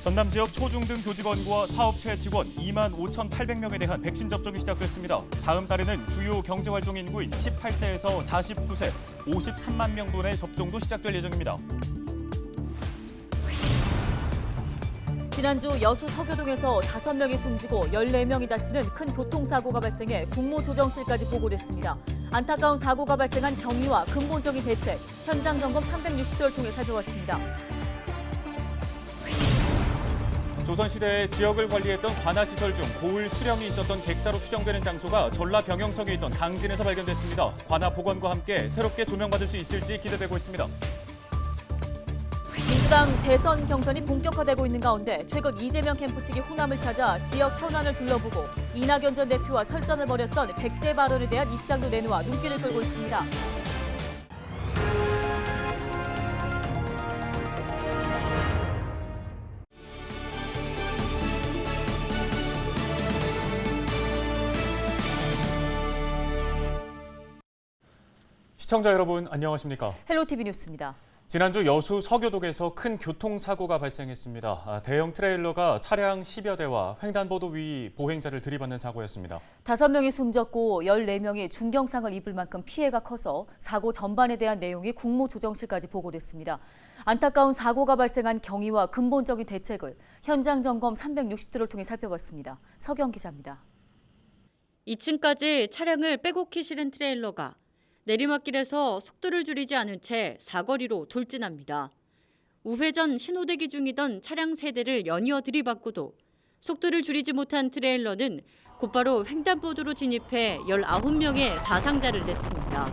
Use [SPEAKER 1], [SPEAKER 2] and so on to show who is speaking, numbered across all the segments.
[SPEAKER 1] 전남 지역 초중등 교직원과 사업체 직원 25,800명에 대한 백신 접종이 시작됐습니다. 다음 달에는 주요 경제활동 인구인 18세에서 49세 53만 명분의 접종도 시작될 예정입니다.
[SPEAKER 2] 지난주 여수 서교동에서 5명이 숨지고 14명이 다치는 큰 교통사고가 발생해 국무조정실까지 보고됐습니다. 안타까운 사고가 발생한 경위와 근본적인 대책, 현장 점검 360도를 통해 살펴봤습니다.
[SPEAKER 1] 조선시대에 지역을 관리했던 관아시설 중 고을 수령이 있었던 객사로 추정되는 장소가 전라 병영성에 있던 강진에서 발견됐습니다. 관아 복원과 함께 새롭게 조명받을 수 있을지 기대되고 있습니다.
[SPEAKER 2] 민주당 대선 경선이 본격화되고 있는 가운데 최근 이재명 캠프 측이 호남을 찾아 지역 현안을 둘러보고 이낙연 전 대표와 설전을 벌였던 백제 발언에 대한 입장도 내놓아 눈길을 끌고 있습니다.
[SPEAKER 1] 시청자 여러분 안녕하십니까?
[SPEAKER 2] 헬로티비 뉴스입니다.
[SPEAKER 1] 지난주 여수 서교동에서 큰 교통사고가 발생했습니다. 대형 트레일러가 차량 10여 대와 횡단보도 위 보행자를 들이받는 사고였습니다.
[SPEAKER 2] 5명이 숨졌고 14명이 중경상을 입을 만큼 피해가 커서 사고 전반에 대한 내용이 국무조정실까지 보고됐습니다. 안타까운 사고가 발생한 경위와 근본적인 대책을 현장 점검 360도를 통해 살펴봤습니다. 서경 기자입니다.
[SPEAKER 3] 2층까지 차량을 빼곡히 실은 트레일러가 내리막길에서 속도를 줄이지 않은 채 사거리로 돌진합니다. 우회전 신호대기 중이던 차량 3대를 연이어 들이받고도 속도를 줄이지 못한 트레일러는 곧바로 횡단보도로 진입해 19명의 사상자를 냈습니다.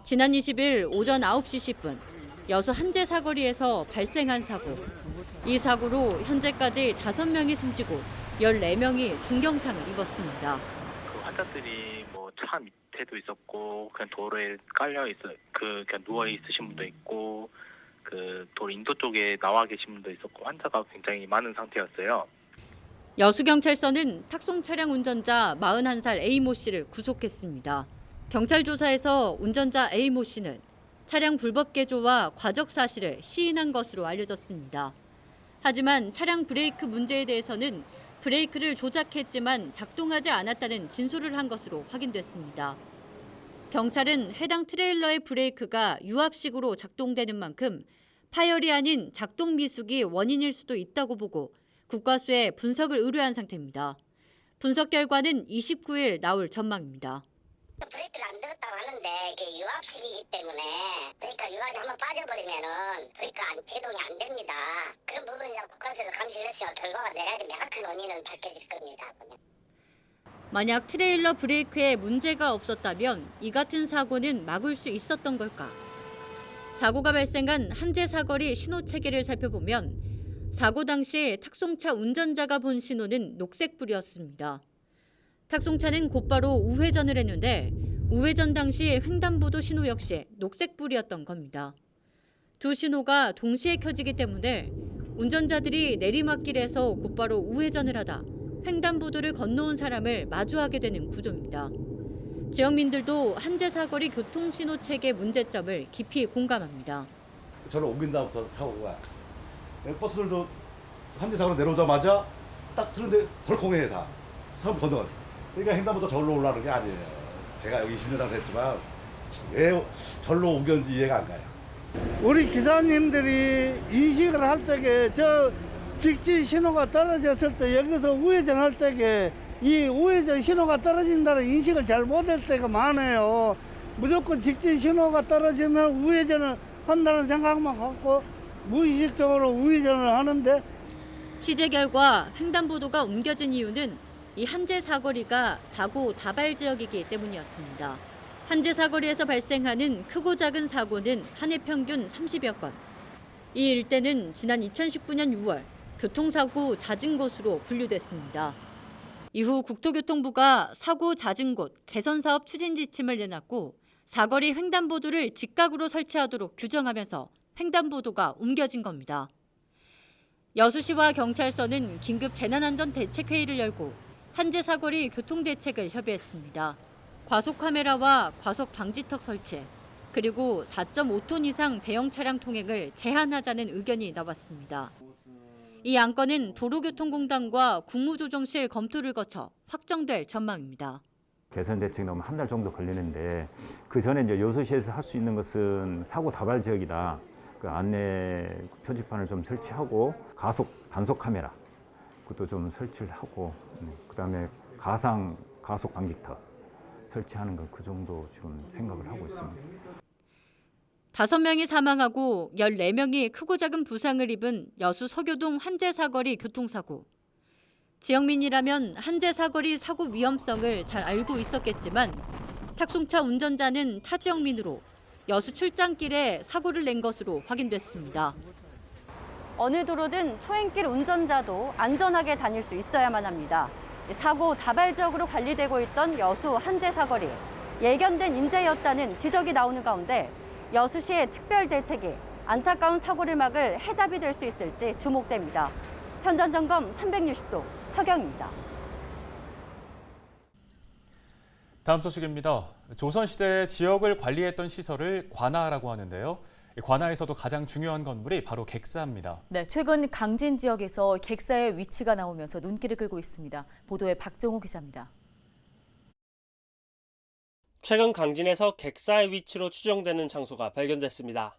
[SPEAKER 3] 지난 20일 오전 9시 10분 여수 한제 사거리에서 발생한 사고. 이 사고로 현재까지 5명이 숨지고 14명이 중경상을 입었습니다.
[SPEAKER 4] 환자들이 차 밑에도 있었고 그냥 도로에 깔려 있어 그냥 누워 있으신 분도 있고 도로 인도 쪽에 나와 계신 분도 있었고 환자가 굉장히 많은 상태였어요.
[SPEAKER 3] 여수경찰서는 탁송 차량 운전자 41살 A모 씨를 구속했습니다. 경찰 조사에서 운전자 A모 씨는 차량 불법 개조와 과적 사실을 시인한 것으로 알려졌습니다. 하지만 차량 브레이크 문제에 대해서는 브레이크를 조작했지만 작동하지 않았다는 진술을 한 것으로 확인됐습니다. 경찰은 해당 트레일러의 브레이크가 유압식으로 작동되는 만큼 파열이 아닌 작동 미숙이 원인일 수도 있다고 보고 국과수에 분석을 의뢰한 상태입니다. 분석 결과는 29일 나올 전망입니다.
[SPEAKER 5] 브레이크를 안 들었다고 하는데 이게 유압식이기 때문에 그러니까 유압이 한번 빠져버리면은 브레이크가 제동이 안 됩니다. 그런 부분을 국가에서 감시를 해서 결과가 내야지 명확한 원인은 밝혀질 겁니다.
[SPEAKER 3] 만약 트레일러 브레이크에 문제가 없었다면 이 같은 사고는 막을 수 있었던 걸까? 사고가 발생한 한제 사거리 신호 체계를 살펴보면 사고 당시 탁송차 운전자가 본 신호는 녹색불이었습니다. 탁송차는 곧바로 우회전을 했는데 우회전 당시 횡단보도 신호 역시 녹색불이었던 겁니다. 두 신호가 동시에 켜지기 때문에 운전자들이 내리막길에서 곧바로 우회전을 하다 횡단보도를 건너온 사람을 마주하게 되는 구조입니다. 지역민들도 한제 사거리 교통신호 체계 문제점을 깊이 공감합니다.
[SPEAKER 6] 저를 옮긴다부터 사고가 버스들도 한제 사고로 내려오자마자 딱 트는데 덜컹해 다 사람 건너가. 그러니까 횡단보도 절로 올라오는 게 아니에요. 제가 여기 20년 살았지만 왜 절로 옮겼는지 이해가 안 가요.
[SPEAKER 7] 우리 기사님들이 인식을 할 때에 저 직진 신호가 떨어졌을 때 여기서 우회전할 때에 이 우회전 신호가 떨어진다는 인식을 잘 못할 때가 많아요. 무조건 직진 신호가 떨어지면 우회전을 한다는 생각만 갖고 무의식적으로 우회전을 하는데
[SPEAKER 3] 취재 결과 횡단보도가 옮겨진 이유는 이 한제 사거리가 사고 다발 지역이기 때문이었습니다. 한제 사거리에서 발생하는 크고 작은 사고는 한 해 평균 30여 건. 이 일대는 지난 2019년 6월 교통사고 잦은 곳으로 분류됐습니다. 이후 국토교통부가 사고 잦은 곳 개선 사업 추진 지침을 내놨고 사거리 횡단보도를 직각으로 설치하도록 규정하면서 횡단보도가 옮겨진 겁니다. 여수시와 경찰서는 긴급 재난안전대책회의를 열고 한제 사거리 교통대책을 협의했습니다. 과속 카메라와 과속 방지턱 설치, 그리고 4.5톤 이상 대형 차량 통행을 제한하자는 의견이 나왔습니다. 이 안건은 도로교통공단과 국무조정실 검토를 거쳐 확정될 전망입니다.
[SPEAKER 8] 개선 대책이 나오면 한 달 정도 걸리는데 그 전에 이제 여수시에서 할 수 있는 것은 사고 다발 지역이다. 그 안내 표지판을 좀 설치하고 단속 카메라 그것도 좀 설치를 하고 그다음에 가속 방지턱 설치하는 것 그 정도 지금 생각을 하고 있습니다.
[SPEAKER 3] 5명이 사망하고 14명이 크고 작은 부상을 입은 여수 서교동 한제 사거리 교통사고. 지역민이라면 한제 사거리 사고 위험성을 잘 알고 있었겠지만 탁송차 운전자는 타 지역민으로 여수 출장길에 사고를 낸 것으로 확인됐습니다. 어느 도로든 초행길 운전자도 안전하게 다닐 수 있어야만 합니다. 사고 다발 지역으로 관리되고 있던 여수 한제 사거리. 예견된 인재였다는 지적이 나오는 가운데 여수시의 특별 대책이 안타까운 사고를 막을 해답이 될 수 있을지 주목됩니다. 현장 점검 360도 서경입니다.
[SPEAKER 1] 다음 소식입니다. 조선시대 지역을 관리했던 시설을 관아라고 하는데요. 관아에서도 가장 중요한 건물이 바로 객사입니다.
[SPEAKER 2] 네, 최근 강진 지역에서 객사의 위치가 나오면서 눈길을 끌고 있습니다. 보도에 박정호 기자입니다.
[SPEAKER 9] 최근 강진에서 객사의 위치로 추정되는 장소가 발견됐습니다.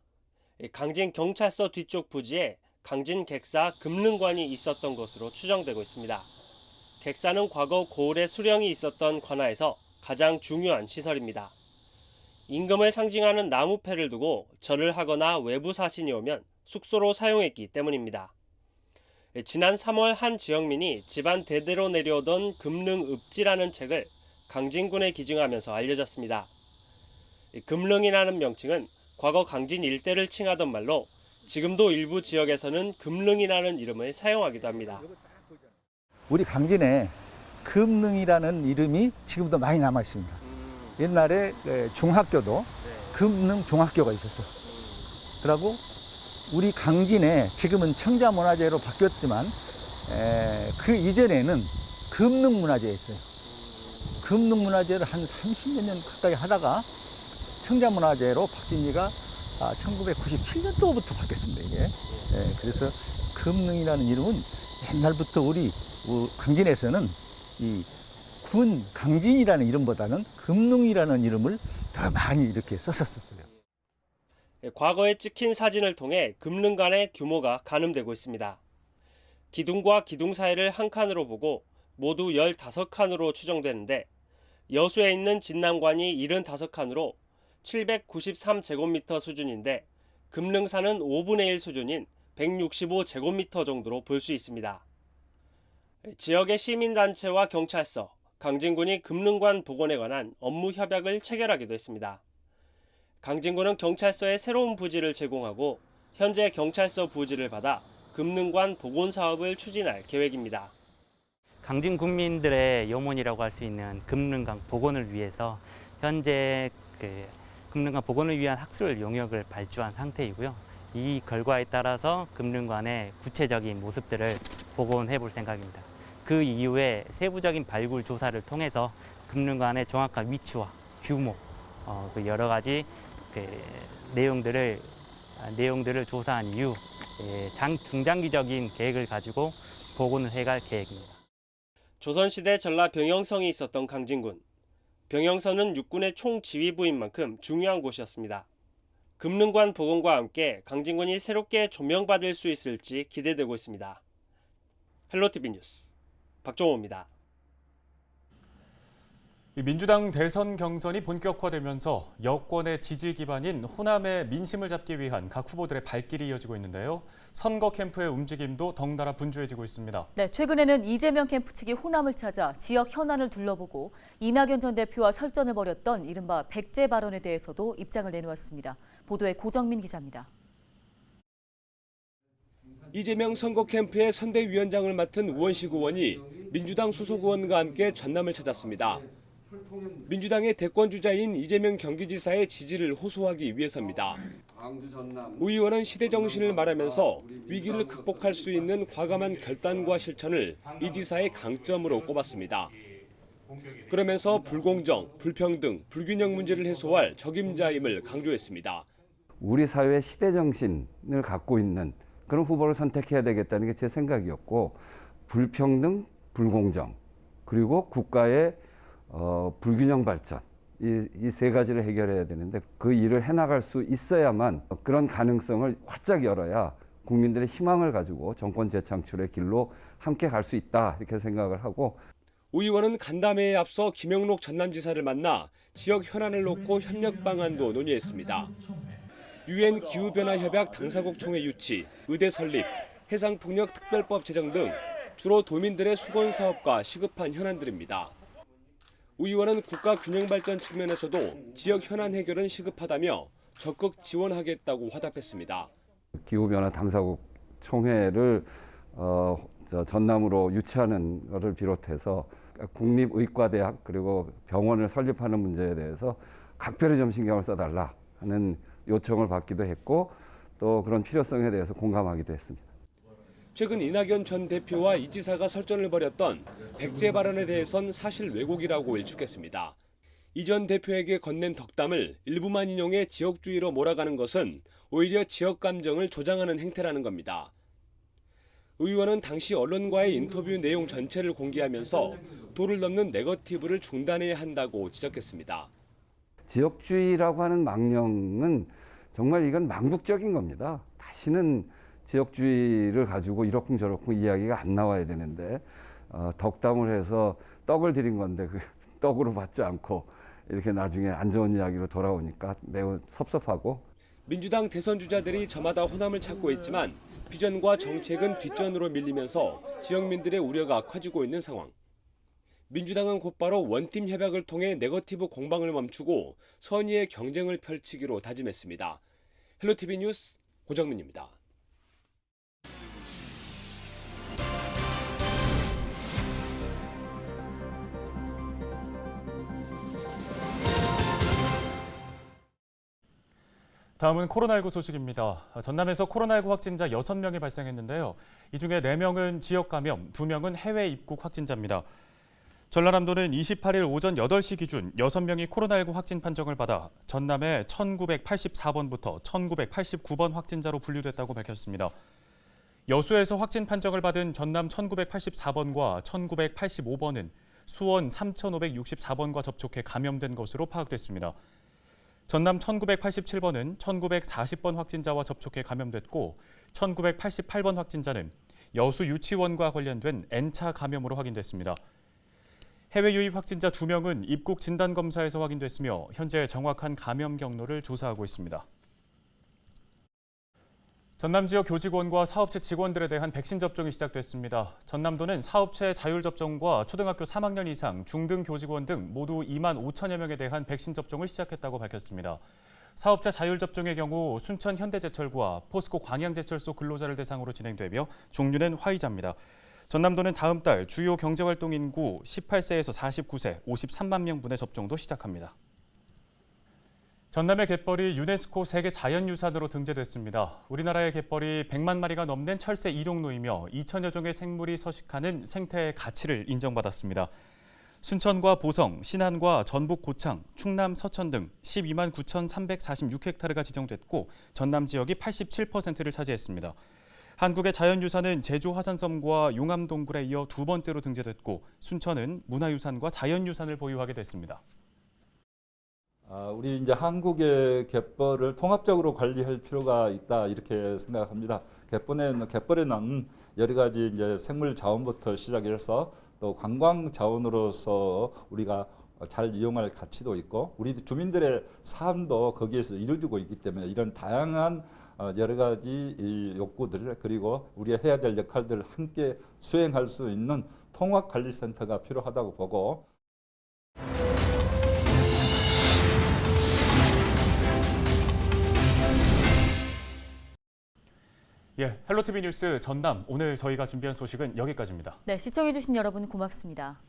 [SPEAKER 9] 강진 경찰서 뒤쪽 부지에 강진 객사 금릉관이 있었던 것으로 추정되고 있습니다. 객사는 과거 고을의 수령이 있었던 관아에서 가장 중요한 시설입니다. 임금을 상징하는 나무패를 두고 절을 하거나 외부 사신이 오면 숙소로 사용했기 때문입니다. 지난 3월 한 지역민이 집안 대대로 내려오던 금릉읍지라는 책을 강진군에 기증하면서 알려졌습니다. 금릉이라는 명칭은 과거 강진 일대를 칭하던 말로 지금도 일부 지역에서는 금릉이라는 이름을 사용하기도 합니다.
[SPEAKER 10] 우리 강진에 금릉이라는 이름이 지금도 많이 남아 있습니다. 옛날에 중학교도 금릉 중학교가 있었어요. 그리고 우리 강진에 지금은 청자문화재로 바뀌었지만 그 이전에는 금릉문화재였어요. 금릉문화재를 한 30몇 년 가까이 하다가 청자문화재로 바뀐 지가 1997년도부터 바뀌었습니다. 이게. 그래서 금릉이라는 이름은 옛날부터 우리 강진에서는 이 군 강진이라는 이름보다는 금릉이라는 이름을 더 많이 이렇게 썼었어요.
[SPEAKER 9] 과거에 찍힌 사진을 통해 금릉관의 규모가 가늠되고 있습니다. 기둥과 기둥 사이를 한 칸으로 보고 모두 15칸으로 추정되는데 여수에 있는 진남관이 75칸으로 793제곱미터 수준인데 금릉산은 5분의 1 수준인 165제곱미터 정도로 볼 수 있습니다. 지역의 시민단체와 경찰서, 강진군이 금릉관 복원에 관한 업무 협약을 체결하기도 했습니다. 강진군은 경찰서에 새로운 부지를 제공하고 현재 경찰서 부지를 받아 금릉관 복원 사업을 추진할 계획입니다.
[SPEAKER 11] 강진 국민들의 염원이라고 할 수 있는 금릉관 복원을 위해서 현재 금릉관 복원을 위한 학술 용역을 발주한 상태이고요. 이 결과에 따라서 금릉관의 구체적인 모습들을 복원해 볼 생각입니다. 그 이후에 세부적인 발굴 조사를 통해서 금릉관의 정확한 위치와 규모, 여러 가지 내용들을 조사한 이후 중장기적인 계획을 가지고 복원을 해갈 계획입니다.
[SPEAKER 9] 조선시대 전라 병영성이 있었던 강진군. 병영선은 육군의 총지휘부인 만큼 중요한 곳이었습니다. 금릉관 복원과 함께 강진군이 새롭게 조명받을 수 있을지 기대되고 있습니다. 헬로티비 뉴스 박정호입니다.
[SPEAKER 1] 민주당 대선 경선이 본격화되면서 여권의 지지 기반인 호남의 민심을 잡기 위한 각 후보들의 발길이 이어지고 있는데요. 선거 캠프의 움직임도 덩달아 분주해지고 있습니다.
[SPEAKER 2] 네, 최근에는 이재명 캠프 측이 호남을 찾아 지역 현안을 둘러보고 이낙연 전 대표와 설전을 벌였던 이른바 백제 발언에 대해서도 입장을 내놓았습니다. 보도에 고정민 기자입니다.
[SPEAKER 12] 이재명 선거 캠프의 선대위원장을 맡은 우원식 의원이 민주당 소속 의원과 함께 전남을 찾았습니다. 민주당의 대권주자인 이재명 경기지사의 지지를 호소하기 위해서입니다. 우 의원은 시대정신을 말하면서 위기를 극복할 수 있는 과감한 결단과 실천을 이 지사의 강점으로 꼽았습니다. 그러면서 불공정, 불평등, 불균형 문제를 해소할 적임자임을 강조했습니다.
[SPEAKER 13] 우리 사회의 시대정신을 갖고 있는 그런 후보를 선택해야 되겠다는 게 제 생각이었고, 불평등, 불공정, 그리고 국가의 불균형 발전, 이 세 가지를 해결해야 되는데 그 일을 해나갈 수 있어야만 그런 가능성을 활짝 열어야 국민들의 희망을 가지고 정권 재창출의 길로 함께 갈 수 있다 이렇게 생각을 하고,
[SPEAKER 12] 우 의원은 간담회에 앞서 김영록 전남지사를 만나 지역 현안을 놓고 협력 방안도 논의했습니다. UN 기후변화협약 당사국 총회 유치, 의대 설립, 해상풍력 특별법 제정 등 주로 도민들의 수건 사업과 시급한 현안들입니다. 우 의원은 국가 균형 발전 측면에서도 지역 현안 해결은 시급하다며 적극 지원하겠다고 화답했습니다.
[SPEAKER 13] 기후변화 당사국 총회를 전남으로 유치하는 것을 비롯해서 국립의과대학 그리고 병원을 설립하는 문제에 대해서 각별히 좀 신경을 써달라 하는 요청을 받기도 했고, 또 그런 필요성에 대해서 공감하기도 했습니다.
[SPEAKER 12] 최근 이낙연 전 대표와 이 지사가 설전을 벌였던 백제 발언에 대해선 사실 왜곡이라고 일축했습니다. 이 전 대표에게 건넨 덕담을 일부만 인용해 지역주의로 몰아가는 것은 오히려 지역 감정을 조장하는 행태라는 겁니다. 의원은 당시 언론과의 인터뷰 내용 전체를 공개하면서 도를 넘는 네거티브를 중단해야 한다고 지적했습니다.
[SPEAKER 13] 지역주의라고 하는 망령은 정말 이건 망국적인 겁니다. 다시는 지역주의를 가지고 이러쿵저러쿵 이야기가 안 나와야 되는데 덕담을 해서 떡을 드린 건데 그 떡으로 받지 않고 이렇게 나중에 안 좋은 이야기로 돌아오니까 매우 섭섭하고.
[SPEAKER 12] 민주당 대선 주자들이 저마다 호남을 찾고 있지만 비전과 정책은 뒷전으로 밀리면서 지역민들의 우려가 커지고 있는 상황. 민주당은 곧바로 원팀 협약을 통해 네거티브 공방을 멈추고 선의의 경쟁을 펼치기로 다짐했습니다. 헬로티비 뉴스 고정민입니다.
[SPEAKER 1] 다음은 코로나19 소식입니다. 전남에서 코로나19 확진자 6명이 발생했는데요. 이 중에 4명은 지역 감염, 2명은 해외 입국 확진자입니다. 전라남도는 28일 오전 8시 기준 6명이 코로나19 확진 판정을 받아 전남의 1984번부터 1989번 확진자로 분류됐다고 밝혔습니다. 여수에서 확진 판정을 받은 전남 1984번과 1985번은 수원 3564번과 접촉해 감염된 것으로 파악됐습니다. 전남 1987번은 1940번 확진자와 접촉해 감염됐고 1988번 확진자는 여수 유치원과 관련된 N차 감염으로 확인됐습니다. 해외 유입 확진자 2명은 입국 진단검사에서 확인됐으며 현재 정확한 감염 경로를 조사하고 있습니다. 전남 지역 교직원과 사업체 직원들에 대한 백신 접종이 시작됐습니다. 전남도는 사업체 자율 접종과 초등학교 3학년 이상 중등 교직원 등 모두 2만 5천여 명에 대한 백신 접종을 시작했다고 밝혔습니다. 사업자 자율 접종의 경우 순천 현대제철과 포스코 광양제철소 근로자를 대상으로 진행되며 종류는 화이자입니다. 전남도는 다음 달 주요 경제활동 인구 18세에서 49세 53만 명분의 접종도 시작합니다. 전남의 갯벌이 유네스코 세계 자연유산으로 등재됐습니다. 우리나라의 갯벌이 100만 마리가 넘는 철새 이동로이며 2천여 종의 생물이 서식하는 생태의 가치를 인정받았습니다. 순천과 보성, 신안과 전북 고창, 충남 서천 등 12만 9,346헥타르가 지정됐고 전남 지역이 87%를 차지했습니다. 한국의 자연유산은 제주 화산섬과 용암 동굴에 이어 두 번째로 등재됐고 순천은 문화유산과 자연유산을 보유하게 됐습니다.
[SPEAKER 14] 우리 이제 한국의 갯벌을 통합적으로 관리할 필요가 있다 이렇게 생각합니다. 갯벌에는 여러 가지 이제 생물 자원부터 시작해서 또 관광 자원으로서 우리가 잘 이용할 가치도 있고 우리 주민들의 삶도 거기에서 이루어지고 있기 때문에 이런 다양한 여러 가지 이 욕구들 그리고 우리가 해야 될 역할들을 함께 수행할 수 있는 통합관리센터가 필요하다고 보고.
[SPEAKER 1] 헬로티비 뉴스 전남 오늘 저희가 준비한 소식은 여기까지입니다.
[SPEAKER 2] 네, 시청해주신 여러분 고맙습니다.